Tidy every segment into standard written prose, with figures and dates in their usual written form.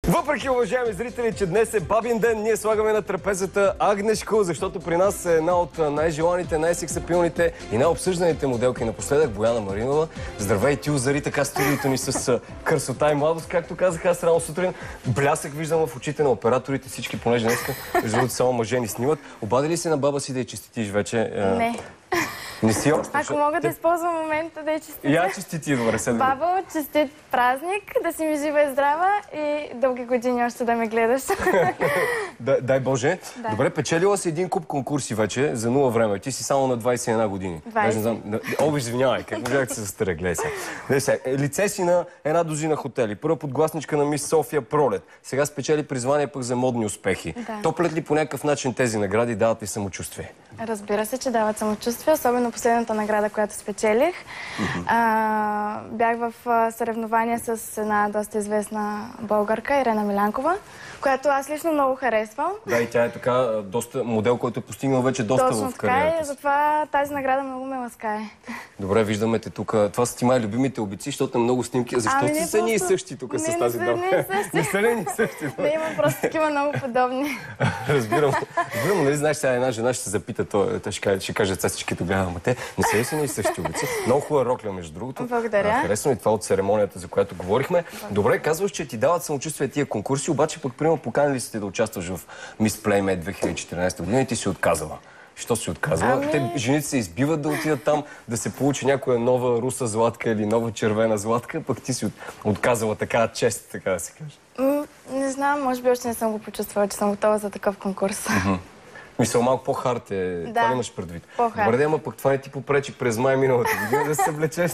Въпреки, уважаеми зрители, че днес е бабин ден, ние слагаме на трапезата Агнешко, защото при нас е една от най-желаните, най-сексапилните и най-обсъжданите моделки напоследък, Бояна Маринова. Здравей, ти озари така студиото ни с красота и младост, както казах аз рано сутрин. Блясък виждам в очите на операторите, всички, понеже днеска, между другото, само мъже ни снимат. Обади ли се на баба си да я честитиш вече? Не. Не си още. Ако мога да използвам момента да я честитя. Я честити, добре, седа. Бабо, честит празник, да си ми жива и здрава и дълги години още да ме гледаш. Дай Боже. Да. Добре, печелила си един куп конкурси вече за нула време. Ти си само на 21 години. 20. Извинявай, как можах да се застара, гледай сега. Лице си на една дозина хотели. Първа подгласничка на Мис София Пролет. Сега спечели призвание пък за модни успехи. Да. Топлят ли по някакъв начин тези награди, дават ли самочувствие? Разбира се, че дават самочувствие, особено последната награда, която спечелих. Бях в съревнования с една доста известна българка, Ирена Милянкова, която аз лично много харесвам. Да, и тя е така доста модел, който е постигнал вече доста в кариерата си. Точно, затова тази награда много ме ласкае. Добре, виждаме те тук. Това са ти май любимите обици, защото е много снимки. Защо ти са ние същи тук с тази дама? Не са ли ни същи? Не, имам просто такива много подобни. Разбирам, нали знаеш, сега една жена ще се запита, ще каже всички тогава, ама те не са ли са ни същи обици? Много хубава рокля, между другото. Благодаря. Харесвам и това от церемонията, за която говорихме. Добре, казваш, че ти дават самочувствие тия конкурси, обаче пък примерно поканили си те да участваш в Miss Playmate 2014 година и ти си отказала. Що си отказала? Те жените се избиват да отидат там, да се получи някоя нова руса златка или нова червена златка, пък ти си отказала такава чест, така да се каже. Не знам, може би още не съм го почувствала, че съм готова за такъв конкурс. Мисля, малко по-хард е. Това ли имаш предвид? Добре, ама пък това не ти попречи през май миналата година да се съблечеш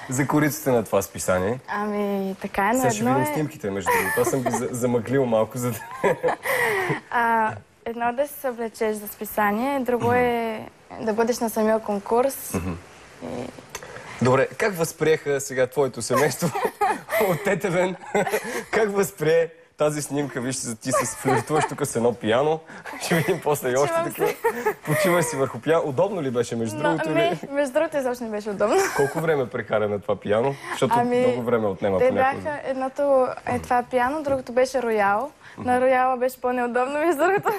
за корицата на това списание. Ами, така е, но сега ще видим снимките, между другото. Аз съм ги замъглил малко, за да... Едно да се съблечеш за списание, друго е да бъдеш на самия конкурс. Добре, как възприеха сега твоето семейство от Тетевен? Как възприе тази снимка? Вижте, ти се флиртуваш тук с едно пиано. Ще видим после и още такива. Почиваш си върху пиано. Удобно ли беше, между другото? Не, между другото изобщо не беше удобно. Колко време прекара на това пиано? Защото много време отнема по някакво. Те бяха, едното е това пиано, другото беше роял. На рояла беше по-неудобно, между другото.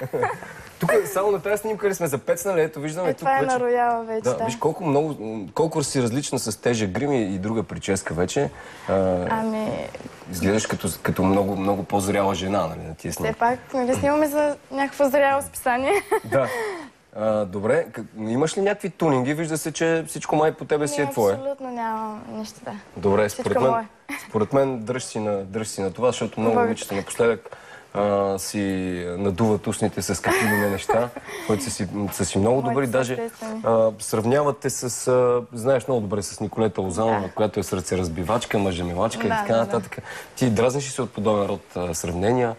Тук само на тази снимка ли сме запецнали? Ето виждаме тук това е на рояла вече, да. Виж колко си различна с тежък грим и друга прическа вече. Изгледаш като много по-зряла жена, нали, на тия снимки. Все пак, нали снимаме за някакво зряло списание. Да. Добре, имаш ли някакви тунинги? Вижда се, че всичко май по тебе си е твое. Абсолютно нямам нищо, да. Добре, според мен дръж си на това, защото много момичета напоследък си надуват устните с какви ли неща, които са си много добри. Даже сравнявате с, знаеш много добре, с Николета Лозанова, която е сърцеразбивачка, мъжемилачка и така нататък. Ти дразниш ли се от подобен род сравнения?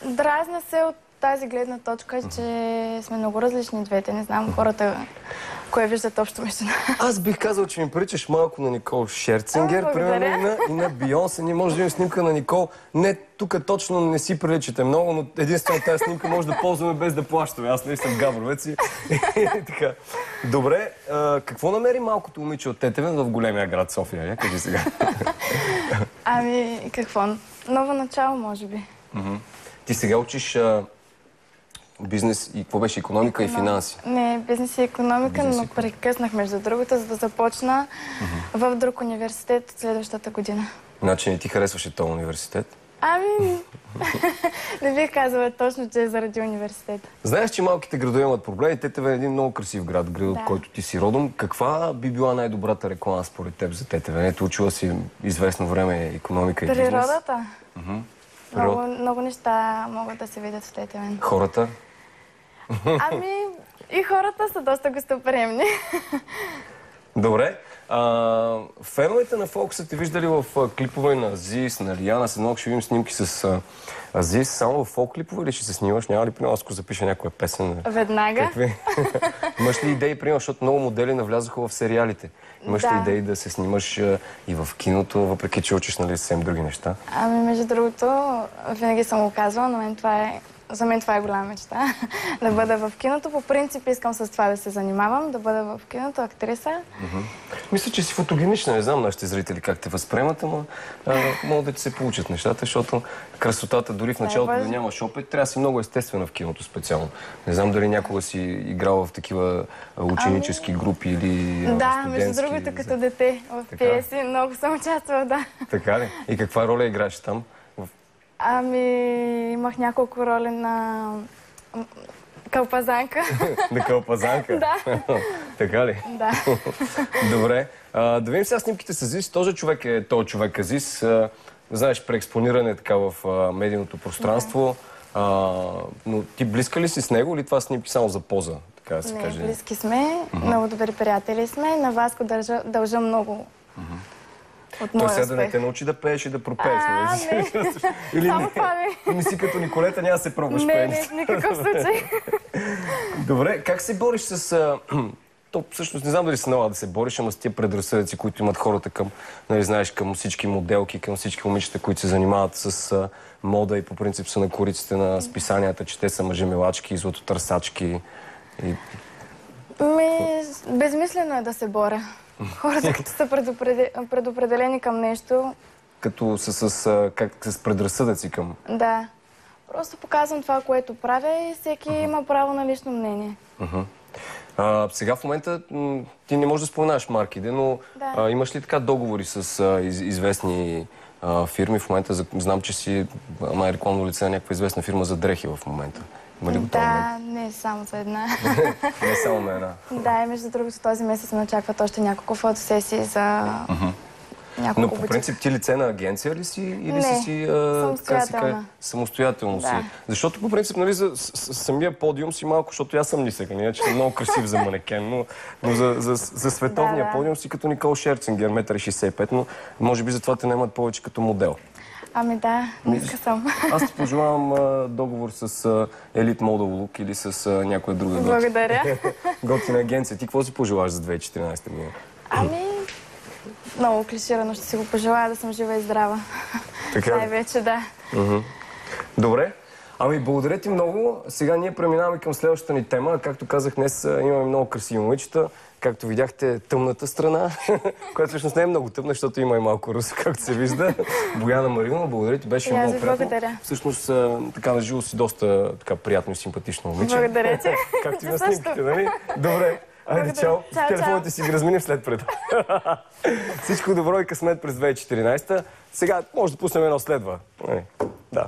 Дразня се от тази гледна точка, че сме много различни двете. Не знам хората кое виждат общо между нас. Аз бих казал, че ми приличаш малко на Никол Шерцингер, примерно, и на Бейонсе. Ние може да имаме снимка на Никол. Не, тук точно не си приличате много, но единствено тази снимка може да ползваме без да плащаме. Аз не съм габровец и така. Добре, какво намери малкото момиче от Тетевен в големия град София? Кажи сега. Какво? Ново начало, може би. Ти сега учиш бизнес и какво беше? Икономика и финанси? Не, бизнес и икономика, но прекъснах между другото, за да започна в друг университет следващата година. Значи не ти харесваше този университет? Не бих казала точно, че е заради университета. Знаеш, че малките градове имат проблеми. Тетевен е един много красив град, от който ти си родом. Каква би била най-добрата реклама според теб за Тетевен? Ето, учила си известно време икономика и бизнес. Природата. Много неща могат да се видят в Тетевен. Хората? И хората са доста гостоприемни. Добре. Феновете на фолк са те виждали в клипове на Азис, на Лияна. След много ще видим снимки с Азис. Само в фолк клипове ли ще се снимаш? Няма ли при нас, ако запиша някоя песен? Веднага. Имаш ли идеи, примерно, защото много модели навлязоха в сериалите? Имаш ли идеи да се снимаш и в киното, въпреки че учиш, нали, съвсем други неща? Между другото, винаги съм го казвала, но мен това е за мен това е голяма мечта. Да бъда в киното. По принцип искам с това да се занимавам, да бъда в киното, актриса. Мисля, че си фотогенична. Не знам нашите зрители как те възприемат, ама могат да ти се получат нещата, защото красотата дори в началото да нямаш опит, трябва да си много естествена в киното специално. Не знам дали някога си играла в такива ученически групи или да, студентски. между другото, като дете в пиеси, много съм участвала, да. Така ли? И каква роля играеш там? Имах няколко роли на кълпазанка. На кълпазанка? Да. Така ли? Да. Добре. Да видим сега снимките с Азис. Този човек Азис. Знаеш, преекспониране така в медийното пространство. Но ти близка ли си с него или това снимки само за поза? Така да се каже? Не, близки сме. Много добри приятели сме. На Васко дължа много. Той сега да не те научи да пееш и да пропееш. Или само това не си като Николета, няма да се пробваш пеенето. Не, никакъв случай. Добре, как се бориш с... То всъщност не знам дали се налага да се бориш, ама с тия предразсъдъци, които имат хората към, нали знаеш, към всички моделки, към всички момичета, които се занимават с мода и по принцип са на кориците на списанията, че те са мъжемилачки, златотърсачки. Безмислено е да се боря. Хората, като са предопределени към нещо... Като са с предразсъдъци към... Да. Просто показвам това, което правя и всеки има право на лично мнение. Сега в момента ти не можеш да споменаш марките, но имаш ли така договори с известни фирми? В момента знам, че си рекламно лице на някаква известна фирма за дрехи в момента. Има ли го това момент? Не само за една. Не само на една. Да, и между другото този месец ме очакват още няколко фотосесии за няколко Но по принцип ти лице на агенция ли си? Или си самостоятелна. Самостоятелно си. Защото по принцип, нали, за самия подиум си малко, защото аз съм нисък, иначе съм много красив за манекен, но за световния подиум си като Никол Шерцингер, 1,65 м, но може би затова те наемат повече като модел. Ами да, ниска съм. Аз ти пожелавам договор с Elite Model Look или с някоя друга Благодаря. готина агенция. Ти какво си пожелаваш за 2014 година? Много клиширано ще си го пожелая, да съм жива и здрава. Така? Най-вече, да. Добре. Благодаря ти много. Сега ние преминаваме към следващата ни тема. Както казах, днес имаме много красиви момичета. Както видяхте, тъмната страна, която всъщност не е много тъмна, защото има и малко русо, както се вижда. Бояна Маринова, благодаря ти, беше много приятно. Благодаря. Всъщност, така на живо си доста приятно и симпатично момиче. Благодаря ти. Както и на снимките, нали? Добре. Айде, чао. Телефоните си ги разменим след пред. Всичко добро и късмет през 2014. Сега може да пуснем едно следва. Да.